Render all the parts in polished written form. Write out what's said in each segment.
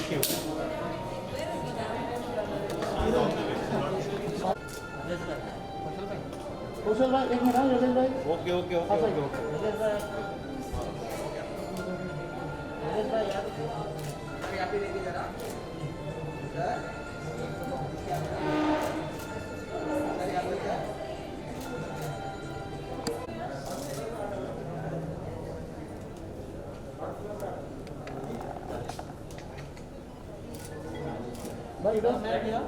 Thank you. कौशल भाई एक minute हाँ योगेश भाई okay okay okay okay okay Yogesh भाई योगेश भाई याद यहाँ पे देखिए जरा भाई इधर मैं किया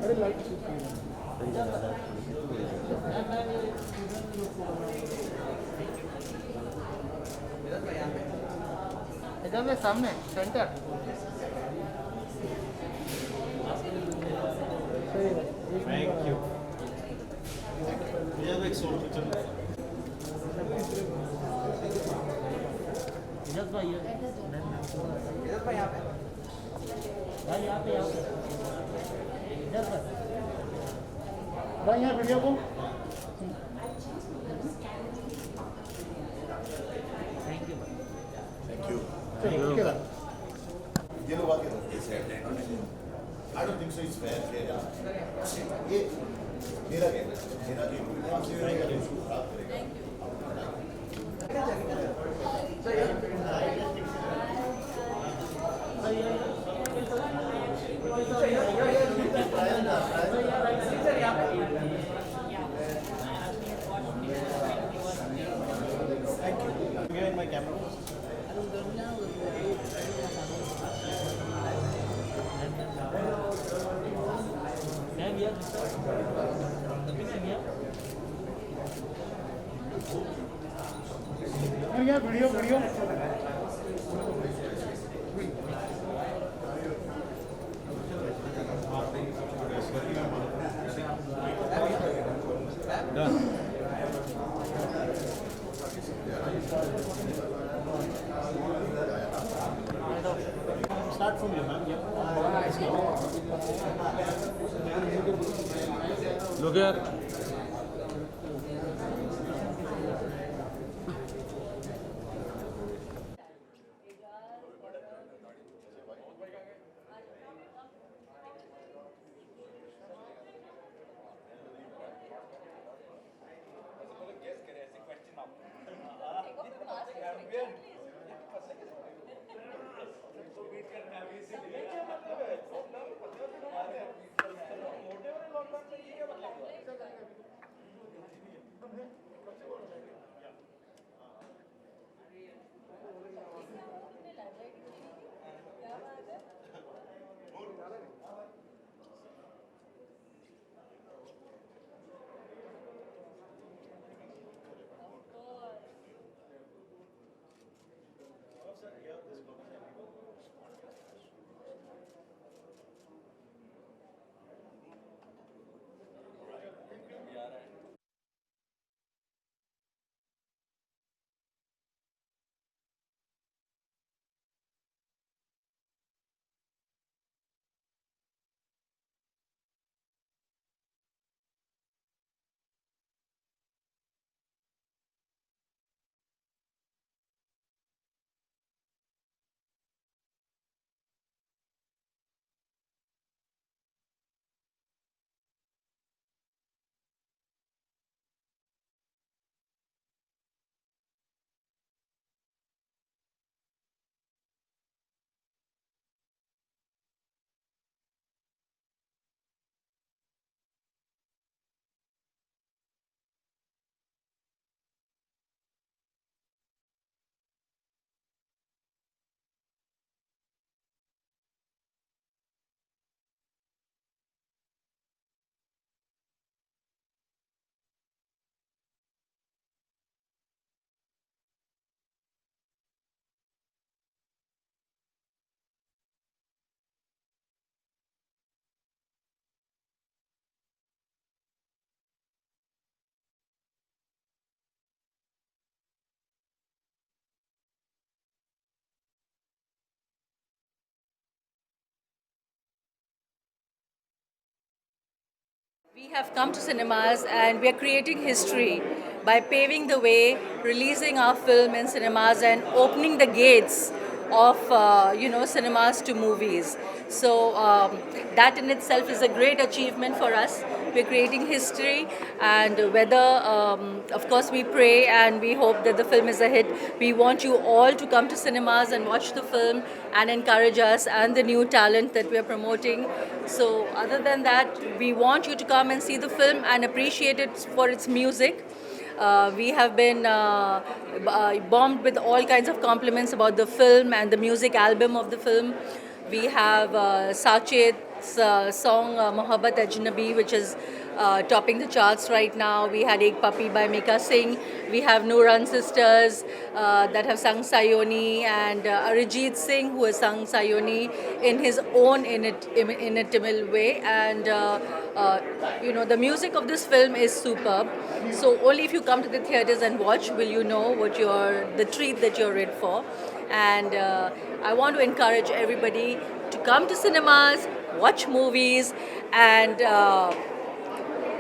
अरे लाइट इधर में सामने सेंटर थैंक यू ये एक सोल चल इधर भाई इधर भाई यहाँ पे भाई यहाँ पे इधर पर भाई यहाँ वीडियो को thank you Thank you. Okay भाई ये लोग आके I don't think so it's fair. ये मेरा गेम है. मेरा गेम है. आपसे मेरा गेम खराब करेगा. Here in my camera. मैं भी यार video video Done. Start from here, ma'am. Yep. Look here. We have come to cinemas and we are creating history by paving the way, releasing our film in cinemas and opening the gates of cinemas to movies. So that in itself is a great achievement for us. We're creating history, and whether of course we pray and we hope that the film is a hit. We want you all to come to cinemas and watch the film and encourage us and the new talent that we're promoting. So other than that, we want you to come and see the film and appreciate it for its music. We have been bombed with all kinds of compliments about the film and the music album of the film. We have Sachet's song Mohabbat Ajnabi, which is topping the charts right now. We had Ek Puppy by Mika Singh. We have Nooran Sisters that have sung Sayoni, and Arijit Singh, who has sung Sayoni in his own inimitable way. And the music of this film is superb. So only if you come to the theaters and watch will you know the treat that you're in for. And I want to encourage everybody to come to cinemas, watch movies, and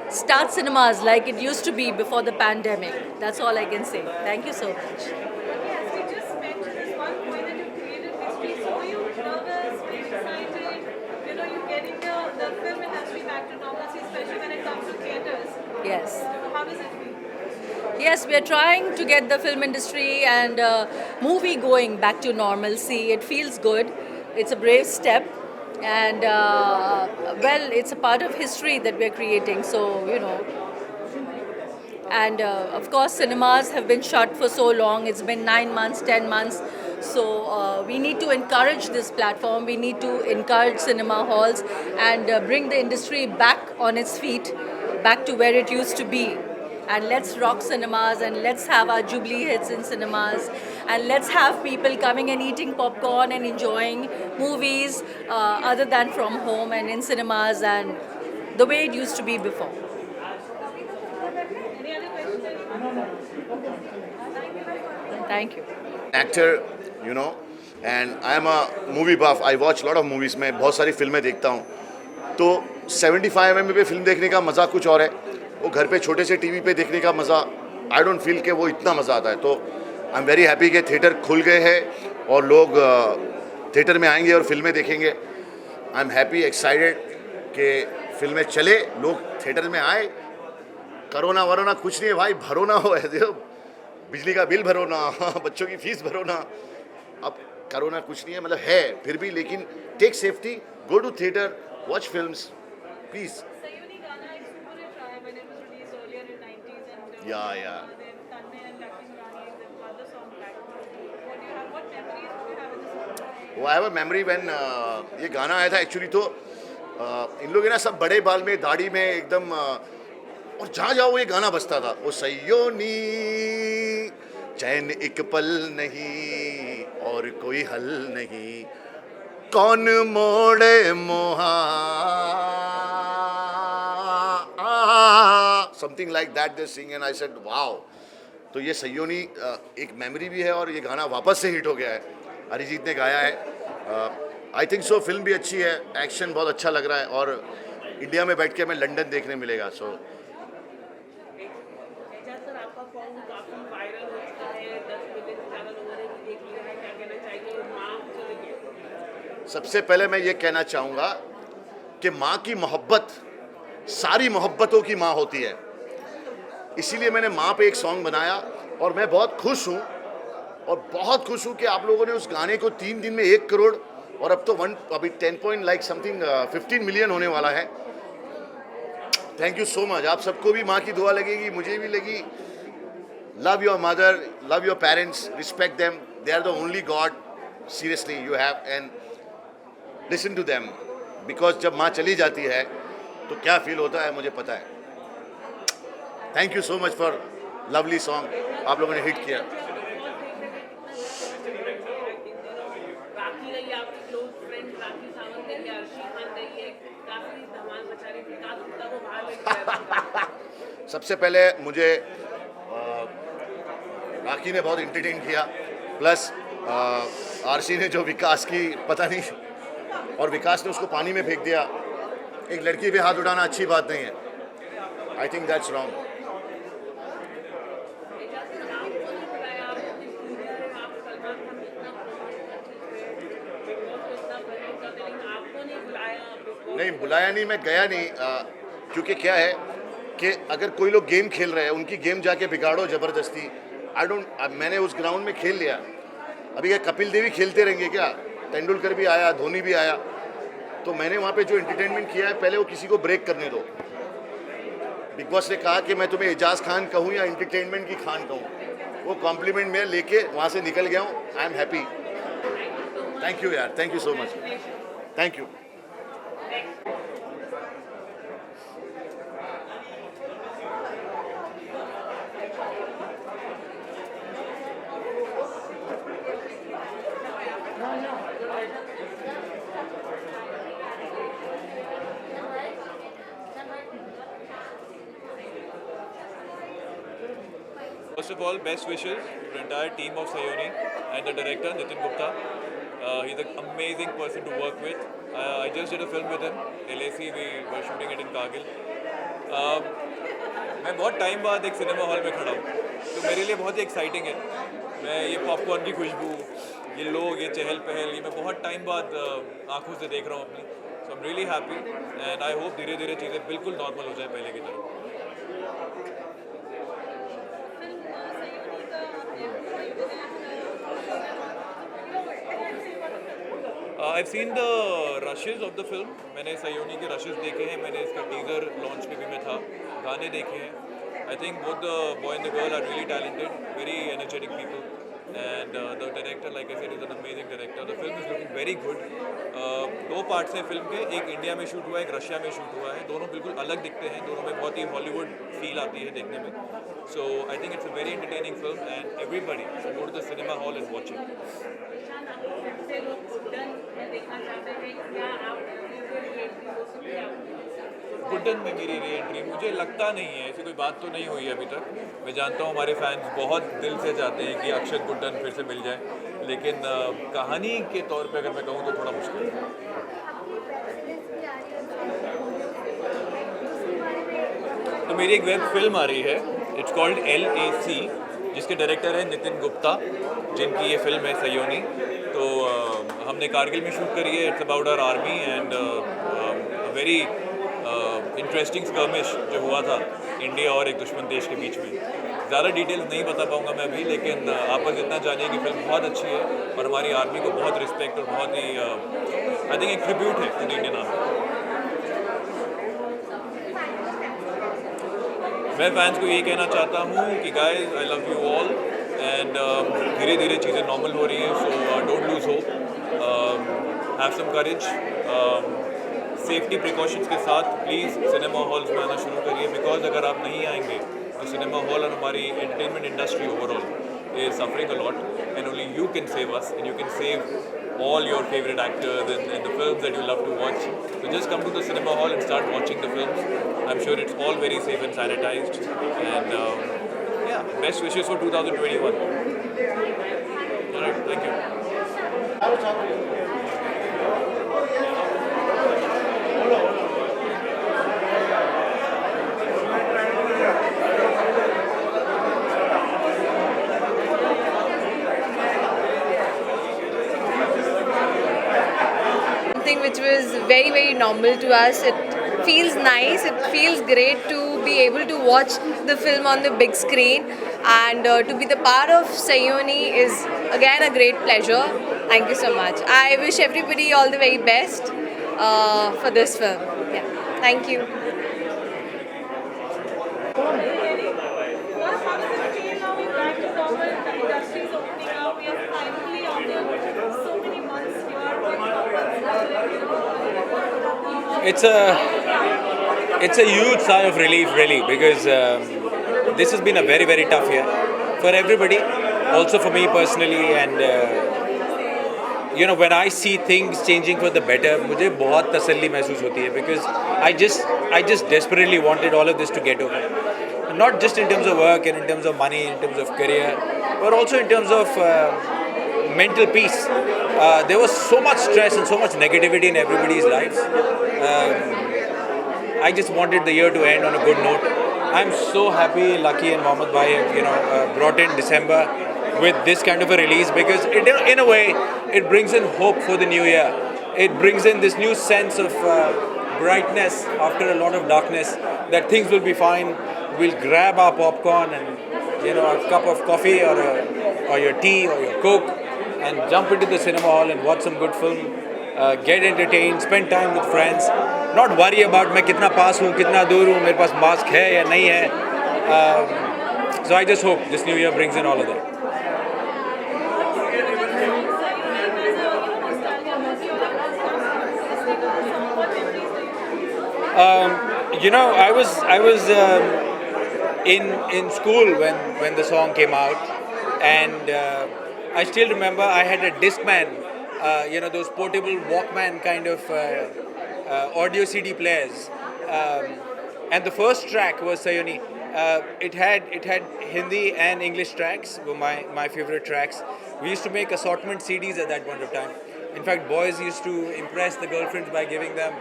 start cinemas like it used to be before the pandemic. That's all I can say. Thank you so much. Yes, we just mentioned this one point that you created history. So were you nervous, were you excited? You getting the film industry back to normalcy, especially when it comes to theaters. Yes. How does it feel? Yes, we are trying to get the film industry and movie going back to normalcy. It feels good. It's a brave step. And, it's a part of history that we're creating. So, And of course, cinemas have been shut for so long. It's been 9 months, 10 months. So we need to encourage this platform. We need to encourage cinema halls and bring the industry back on its feet, back to where it used to be. And let's rock cinemas, and let's have our Jubilee hits in cinemas, and let's have people coming and eating popcorn and enjoying movies other than from home and in cinemas, and the way it used to be before. Any other questions? Thank you. Actor, and I am a movie buff. I watch a lot of movies. मैं बहुत सारी फिल्में देखता हूँ. तो 75 mm पे film देखने का मज़ा कुछ और है. वो घर पे छोटे से टीवी पे देखने का मज़ा, आई डोंट फील कि वो इतना मज़ा आता है. तो आई एम वेरी हैप्पी कि थिएटर खुल गए हैं और लोग थिएटर में आएंगे और फिल्में देखेंगे. आई एम हैप्पी, एक्साइटेड कि फिल्में चले, लोग थिएटर में आए. करोना वरोना कुछ नहीं है भाई, भरो ना हो ऐसे, बिजली का बिल भरो ना, बच्चों की फीस भरो ना. अब करोना कुछ नहीं है, मतलब है फिर भी, लेकिन take safety, go to theatre, watch films please. Sayuni Gana is super hit when it was released earlier in 90s, and Yeah. then Tanmay and Lakin Rani, they've got the song back. What memories do you have in the song? वो I have a memory when ये गाना आया था actually. तो इन लोग ना सब बड़े बाल में, दाढ़ी में एकदम, और जहाँ जाओ वो ये गाना बजता था. वो सयोनी चैन एक पल नहीं और कोई हल नहीं, कौन मोड़े मोहा, something like that they sing, and I said wow. तो ये सयोनी एक मेमोरी भी है, और ये गाना वापस से हिट हो गया है. अरिजीत ने गाया है. I think so. फिल्म भी अच्छी है, एक्शन बहुत अच्छा लग रहा है, और इंडिया में बैठ के हमें लंदन देखने मिलेगा. सो सबसे पहले मैं ये कहना चाहूँगा कि माँ की मोहब्बत सारी मोहब्बतों की माँ होती है. इसीलिए मैंने माँ पे एक सॉन्ग बनाया, और मैं बहुत खुश हूँ, और बहुत खुश हूँ कि आप लोगों ने उस गाने को 3 दिन में 1 करोड़, और अब तो अभी 15 मिलियन होने वाला है. Thank you so much. आप सबको भी माँ की दुआ लगेगी, मुझे भी लगी. Love your mother, love your parents, respect them. They are the only god, seriously you have, and listen to them, because जब माँ चली जाती है तो क्या फील होता है मुझे पता है. Thank you so much for lovely song. आप लोगों ने हिट किया. राखी रही आपकी क्लोज फ्रेंड, राखी सावंत रही है, अर्शी खान रही है, काफी धमाल मचा रही थी. विकास गुप्ता को बाहर लेके आया. सबसे पहले मुझे राखी ने बहुत इंटरटेन किया, प्लस आरसी ने जो विकास की पता नहीं, और विकास ने उसको पानी में फेंक दिया. एक लड़की पे हाथ उठाना अच्छी बात नहीं है. I think that's wrong. नहीं बुलाया नहीं, मैं गया नहीं, क्योंकि क्या है कि अगर कोई लोग गेम खेल रहे हैं उनकी गेम जाके बिगाड़ो ज़बरदस्ती। आई डोंट, मैंने उस ग्राउंड में खेल लिया। अभी क्या कपिल देवी खेलते रहेंगे क्या? तेंदुलकर भी आया, धोनी भी आया, तो मैंने वहाँ पे जो एंटरटेनमेंट किया है पहले वो किसी को ब्रेक करने दो। बिग बॉस ने कहा कि मैं तुम्हें एजाज खान कहूँ या एंटरटेनमेंट की खान कहूँ, वो कॉम्प्लीमेंट में लेके वहाँ से निकल गया हूँ। I am happy. Thank you यार, thank you so much, thank you. First of all, best wishes to the entire team of Sayoni and the director Nitin Gupta. He's an amazing person to work with. I just did a film with him, LAC. We were shooting it in Kargil. मैं बहुत time बाद एक cinema hall में खड़ा हूँ, तो मेरे लिए बहुत ही एक्साइटिंग है। मैं ये पॉपकॉर्न की खुशबू, ये लोग, ये चहल पहल, ये मैं बहुत टाइम बाद आंखों से देख रहा हूँ अपनी। So I am really happy and I hope धीरे धीरे चीज़ें बिल्कुल नॉर्मल हो जाए पहले की तरह। I've seen the rushes of the film. मैंने सयोनी के rushes देखे हैं, मैंने इसका teaser launch में भी मैं था, गाने देखे हैं। I think both the boy and the girl are really talented, very energetic people, and the director, like I said, is an amazing director. The film is looking very good. दो parts हैं film के, एक India में shoot हुआ है, एक Russia में shoot हुआ है। दोनों बिल्कुल अलग दिखते हैं, दोनों में बहुत ही हॉलीवुड फील आती है देखने में। So I think it's a very entertaining film, and everybody should go to the cinema hall and watch it. से लोग डन देखना चाहते हैं, क्या आप रीएंट्री हो सकती है आपकी? गुड्डन में मेरी री एंट्री मुझे लगता नहीं है, ऐसी कोई बात तो नहीं हुई है अभी तक। मैं जानता हूँ हमारे फैंस बहुत दिल से चाहते हैं कि अक्षत गुड्डन फिर से मिल जाए, लेकिन कहानी के तौर पे अगर मैं कहूँ तो थोड़ा मुश्किल है। तो मेरी एक वेब फिल्म आ रही है, इट्स कॉल्ड LAC, जिसके डायरेक्टर हैं नितिन गुप्ता, जिनकी ये फिल्म है सयोनी। तो हमने कारगिल में शूट करी है। It's about our army and very interesting skirmish जो हुआ था इंडिया और एक दुश्मन देश के बीच में। ज़्यादा डिटेल्स नहीं बता पाऊँगा मैं अभी, लेकिन आप बस इतना जानिए कि फिल्म बहुत अच्छी है और हमारी आर्मी को बहुत रिस्पेक्ट और बहुत ही आई थिंक एक ट्रिब्यूट है खुद इंडियन आर्मी। मैं फैंस को यही कहना चाहता हूँ कि guys I love you all and धीरे धीरे चीज़ें नॉर्मल हो रही हैं, so don't lose hope, have some courage, safety precautions के साथ प्लीज़ सिनेमा हॉल्स में आना शुरू करिए, बिकॉज अगर आप नहीं आएंगे तो सिनेमा हॉल और हमारी entertainment industry overall is suffering a lot, and only you can save us and you can save all your favorite actors and the films that you love to watch. So just come to the cinema hall and start watching the films. I'm sure it's all very safe and sanitized. And yeah, best wishes for 2021. All right, thank you. Something which was very, very normal to us. It feels nice, it feels great to be able to watch the film on the big screen, and to be the part of Sayoni is again a great pleasure. Thank you so much. I wish everybody all the very best for this film. Yeah, thank you. How does it feel now we're back to normal, the industry is opening up, we are finally after so many months here. It's a huge sigh of relief, really, because this has been a very, very tough year for everybody, also for me personally. And you know, when I see things changing for the better, मुझे बहुत तसल्ली महसूस होती है, because I just desperately wanted all of this to get over, not just in terms of work and in terms of money, in terms of career, but also in terms of mental peace. There was so much stress and so much negativity in everybody's lives. I just wanted the year to end on a good note. I'm so happy Lucky and Mohammed Bhai have brought in December with this kind of a release, because in a way it brings in hope for the new year. It brings in this new sense of brightness after a lot of darkness, that things will be fine. We'll grab our popcorn and a cup of coffee or your tea or your coke and jump into the cinema hall and watch some good film, get entertained, spend time with friends, not worry about मैं कितना पास हूँ, कितना दूर हूँ, मेरे पास mask है या नहीं है. So I just hope this new year brings in all of that. I was in school when the song came out, and I still remember I had a Discman, those portable Walkman kind of audio CD players, and the first track was Sayoni. It had Hindi and English tracks, were my favorite tracks. We used to make assortment CDs at that point of time. In fact, boys used to impress the girlfriends by giving them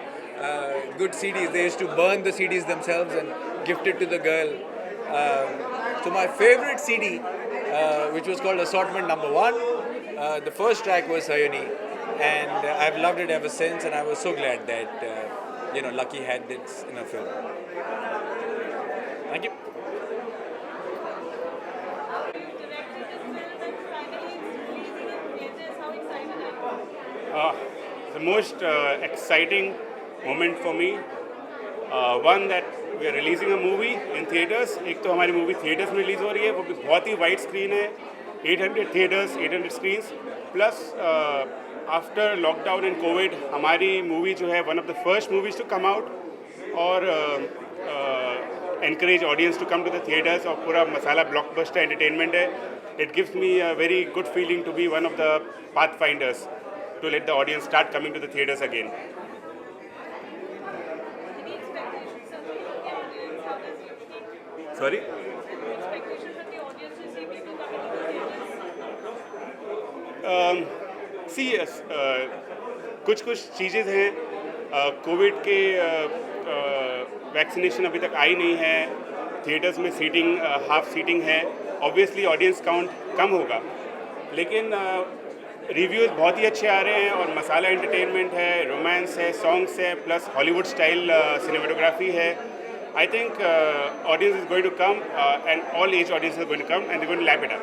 good CDs. They used to burn the CDs themselves and gift it to the girl. So my favorite CD, which was called Assortment Number 1, the first track was Sayoni, and I've loved it ever since. And I was so glad that Lucky had this in a film. Thank you. The most exciting moment for me, one that we are releasing a movie in theaters. एक तो हमारी movie theatres में release हो रही है, वो भी बहुत ही वाइड स्क्रीन है, 800 theaters, 800 screens. Plus after lockdown and COVID, हमारी मूवी जो है one of the first movies to come out और encourage audience to come to the theaters और पूरा मसाला blockbuster entertainment है. It gives me a very good feeling to be one of the pathfinders to let the audience start coming to the theaters again. Sorry? See, yes, कुछ चीज़ें हैं. Covid के vaccination अभी तक आई नहीं है. थिएटर्स में सीटिंग हाफ सीटिंग है. ऑब्वियसली ऑडियंस काउंट कम होगा, लेकिन रिव्यूज़ बहुत ही अच्छे आ रहे हैं और मसाला एंटरटेनमेंट है, रोमांस है, सॉन्ग्स है, प्लस हॉलीवुड स्टाइल सिनेमेटोग्राफी है. I think audience is going to come and all age audience is going to come and they're going to lap it up.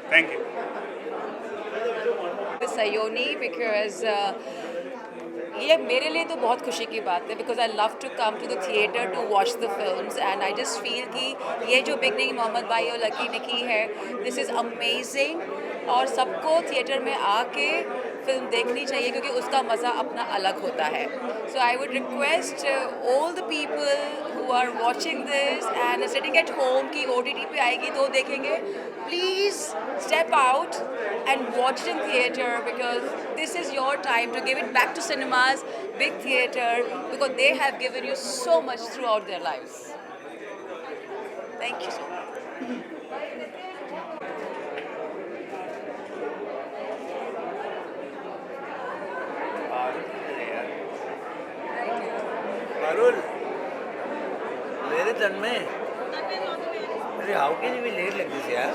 Thank you. Sayoni, because ये मेरे लिए तो बहुत खुशी की बात है, because I love to come to the theatre to watch the films and I just feel कि ये जो बिगनिंग मोहम्मद भाई और लकी ने की है, this is amazing और सबको थिएटर में आके फिल्म देखनी चाहिए क्योंकि उसका मज़ा अपना अलग होता है. So I would request all the people who are watching this and sitting at home कि OTT पे आएगी तो देखेंगे, please step out and watch it in theatre because this is your time to give it back to cinemas, big theatre, because they have given you so much throughout their lives. Thank you so much. Parul, मेरे तन में अरे how can you be late like this यार?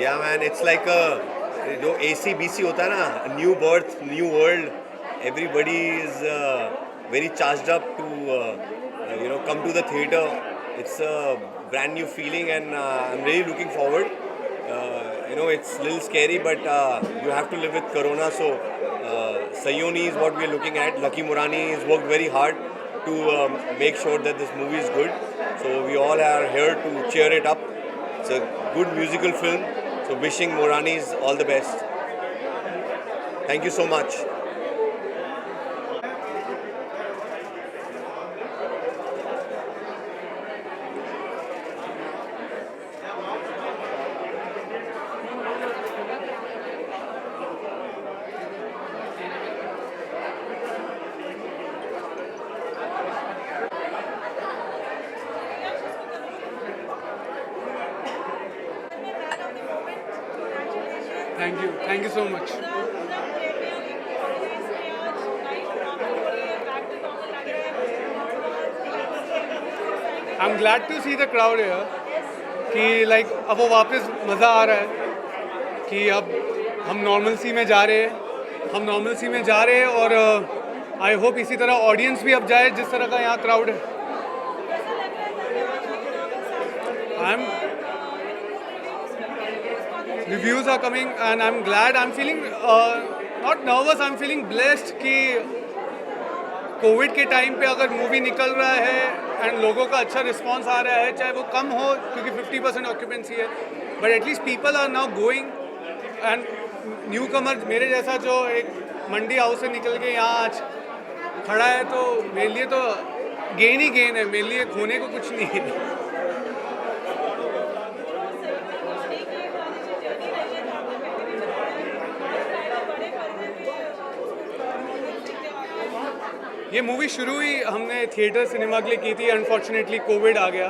Yeah man, it's like जो ACBC होता है ना, new birth, new world. Everybody is very charged up to come to the theatre. It's a brand new feeling and I'm really looking forward. It's a little scary, but you have to live with Corona. So Sayoni is what we are looking at. Lucky Murani has worked very hard to make sure that this movie is good. So we all are here to cheer it up. It's a good musical film. So wishing Muranis all the best. Thank you so much. Thank you so much. I am glad to see the crowd here कि like अब वो वापस मज़ा आ रहा है कि अब हम नॉर्मलसी में जा रहे हैं और आई होप इसी तरह ऑडियंस भी अब जाए जिस तरह का यहाँ क्राउड है. Reviews are coming and I'm glad. I'm feeling not nervous. I'm feeling blessed कि कोविड के टाइम पे अगर मूवी निकल रहा है एंड लोगों का अच्छा रिस्पांस आ रहा है, चाहे वो कम हो क्योंकि 50% ऑक्यूपेंसी है, but at least people are now going. And newcomer मेरे जैसा जो एक मंडी हाउस से निकल के यहाँ आज खड़ा है, तो मेरे लिए तो गेन ही गेन है. मेरे लिए खोने को कुछ नहीं है. ये मूवी शुरू ही हमने थिएटर सिनेमा के लिए की थी. अनफॉर्चुनेटली कोविड आ गया.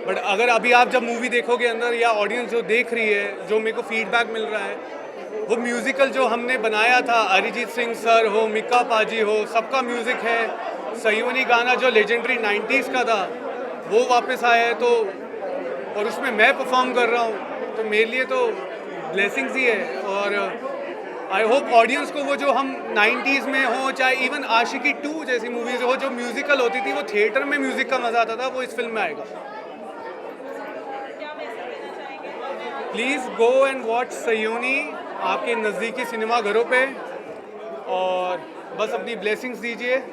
बट अगर अभी आप जब मूवी देखोगे अंदर या ऑडियंस जो देख रही है, जो मेरे को फीडबैक मिल रहा है, वो म्यूज़िकल जो हमने बनाया था, अरिजीत सिंह सर हो, मिक्का पाजी हो, सबका म्यूज़िक है. सयोनी गाना जो लेजेंडरी 90s का था वो वापस आया है, तो और उसमें मैं परफॉर्म कर रहा हूँ, तो मेरे लिए तो ब्लेसिंग्स ही है. और आई होप ऑडियंस को वो जो हम 90s में हो, चाहे इवन आशिकी 2 जैसी मूवीज़ हो जो म्यूज़िकल होती थी, वो थिएटर में म्यूज़िक का मज़ा आता था, वो इस फिल्म में आएगा. Please go and watch Sayoni आपके नज़दीकी सिनेमा घरों पे, और बस अपनी ब्लेसिंग्स दीजिए.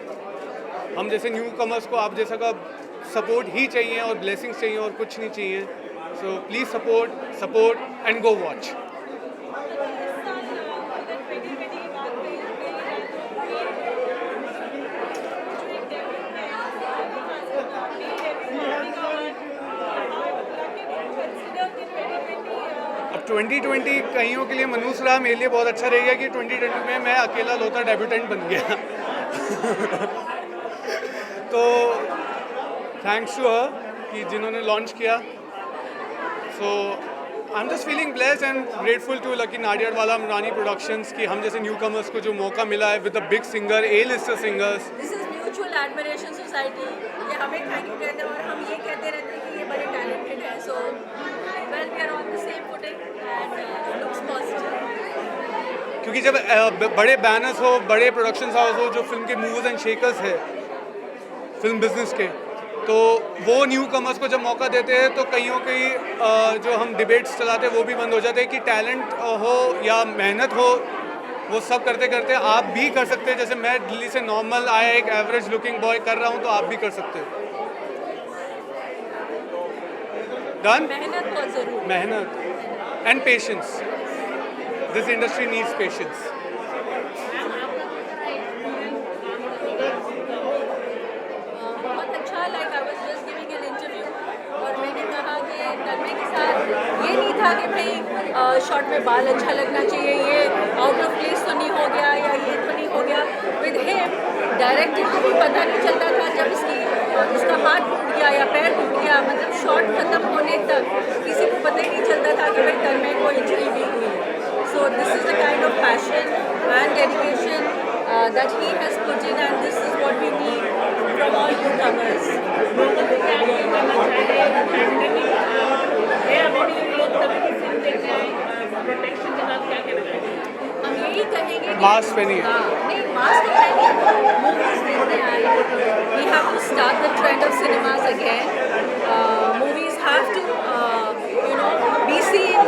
हम जैसे न्यू कमर्स को आप जैसा का सपोर्ट ही चाहिए और ब्लेसिंग्स चाहिए और कुछ नहीं चाहिए. So please support and go watch. अब 2020 कईयों के लिए मनूस रहा, मेरे लिए बहुत अच्छा रहेगा कि 2020 में मैं अकेला लोता डेब्यूटेंट बन गया. तो थैंक्स टू हर कि जिन्होंने लॉन्च किया. So I am just feeling blessed and grateful to Lucky Nadiadwala मरानी प्रोडक्शंस कि हम जैसे न्यू कमर्स को जो मौका मिला है with the big singer, A-lister singers. This is mutual admiration society. ये हमें थैंक यू कहते हैं और हम ये कहते रहते हैं कि ये बड़े टैलेंटेड हैं. So well we are on the same footing and looks positive. क्योंकि जब बड़े बैनर्स हो, बड़े प्रोडक्शन हाउस हो जो फिल्म के मूवर्स एंड शेकर्स है फिल्म बिजनेस के, तो वो न्यू कमर्स को जब मौका देते हैं तो कईयों की जो हम डिबेट्स चलाते हैं वो भी बंद हो जाते हैं कि टैलेंट हो या मेहनत हो, वो सब करते करते आप भी कर सकते हैं. जैसे मैं दिल्ली से नॉर्मल आया एक एवरेज लुकिंग बॉय कर रहा हूँ, तो आप भी कर सकते हो. डन. मेहनत बहुत ज़रूरी. मेहनत and patience. This industry needs patience. बहुत अच्छा. Like I was just giving an interview और मैंने कहा कि तन्मय के साथ ये नहीं था कि भाई शॉर्ट में बाल अच्छा लगना चाहिए, ये आउट ऑफ प्लेस तो नहीं हो गया या ये तो नहीं हो गया. विद हिम डायरेक्टर को भी पता नहीं चलता था जब इसका हाथ टूट गया या पैर टूट गया, मतलब शॉट खत्म होने तक किसी को पता ही नहीं चलता था कि भाई तन्मय को इंजरी भी हुई. सो this is the kind of passion and dedication that he has put in, and this is what we need from all newcomers. हम यही कहेंगे मास्क पहनिए. नहीं, मास्क तो पहनिए. मूवीज देखने आए. We have to start the trend of cinemas again. Movies have to be seen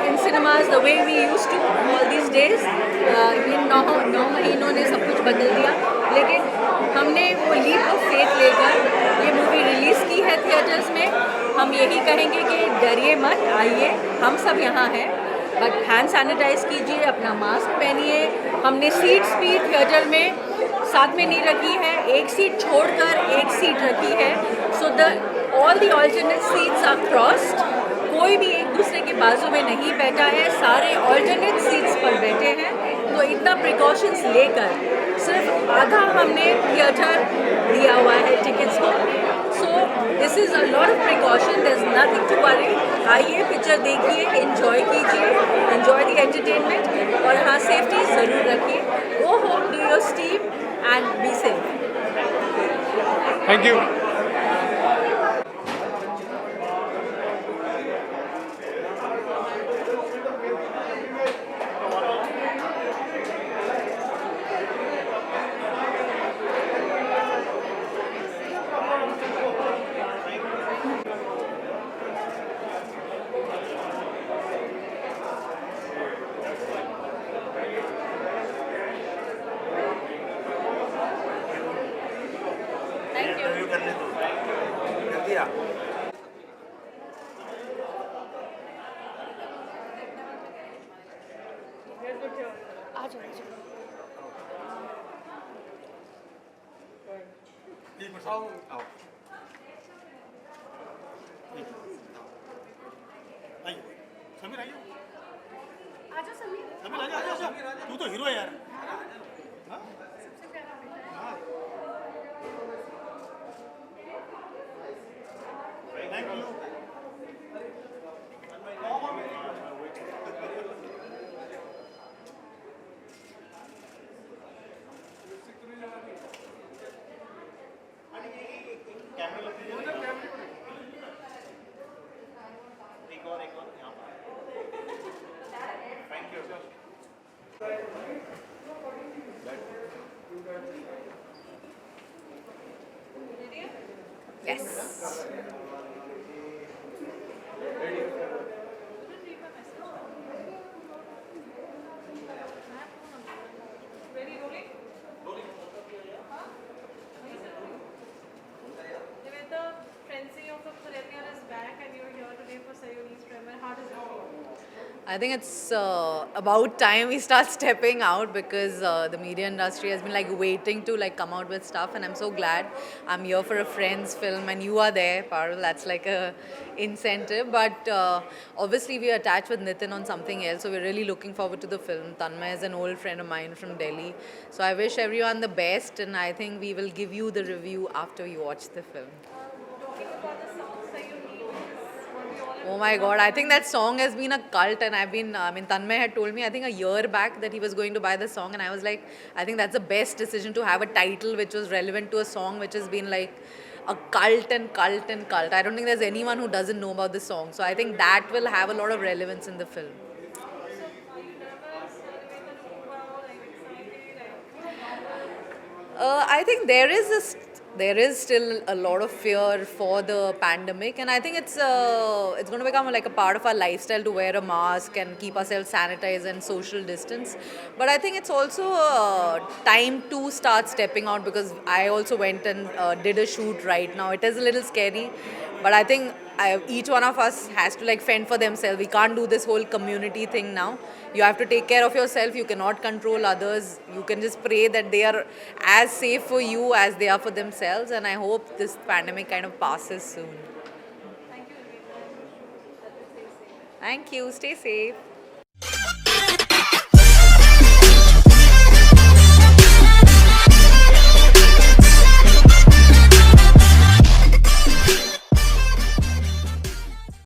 in cinemas the way we used to all these days. इन 9 महीनों ने सब कुछ बदल दिया, लेकिन हमने वो लीप ऑफ फेथ लेकर ये मूवी रिलीज़ की है थिएटर्स में. हम यही कहेंगे कि डरिए मत, आइए, हम सब यहाँ हैं, बट हैंड सैनिटाइज कीजिए, अपना मास्क पहनिए. हमने सीट्स भी थिएटर में साथ में नहीं रखी है, एक सीट छोड़कर एक सीट रखी है. So all the alternate seats are crossed. कोई भी एक दूसरे के बाजू में नहीं बैठा है, सारे ऑल्टरनेट सीट्स पर बैठे हैं. तो इतना प्रिकॉशंस लेकर सिर्फ आधा हमने थिएटर दिया हुआ है टिकट्स को. So this is a lot of precaution. There is nothing to worry. आइए, पिक्चर देखिए, एंजॉय कीजिए, एंजॉय द एंटरटेनमेंट, और हाँ, सेफ्टी ज़रूर रखिए. Go home, do your steam and be safe. Thank you. आइए समीर आइए आजा समीर। समीर आजा आजा आजा तू तो हीरो है यार हाँ? हाँ। Thank you. कैमरे लग दीजिए एक और यहाँ पर thank you Yes. Ready, rolling? Nivedha, frenzy of the premiere is back and you're here today for Sayoni's premiere. How does it feel? I think it's about time we start stepping out because the media industry has been like waiting to like come out with stuff, and I'm so glad I'm here for a friend's film and you are there, Parul. That's like a incentive. But obviously we are attached with Nitin on something else, so we're really looking forward to the film. Tanmay is an old friend of mine from Delhi, so I wish everyone the best, and I think we will give you the review after you watch the film. Talking about the song Sayoni is what we all have. Oh my god, I think that song has been a cult, and Tanmay had told me, I think a year back, that he was going to buy the song, and I was like, I think that's the best decision to have a title which was relevant to a song which has been like a cult and cult and cult. I don't think there's anyone who doesn't know about the song, so I think that will have a lot of relevance in the film. So, are you nervous? Nivedha looking wow, like excited? I think there is still a lot of fear for the pandemic, and I think it's going to become like a part of our lifestyle to wear a mask and keep ourselves sanitized and social distance. But I think it's also time to start stepping out, because I also went and did a shoot right now. It is a little scary, but I think each one of us has to like fend for themselves. We can't do this whole community thing now. You have to take care of yourself. You cannot control others. You can just pray that they are as safe for you as they are for themselves. And I hope this pandemic kind of passes soon. Thank you, Nivedha. Thank you. Stay safe.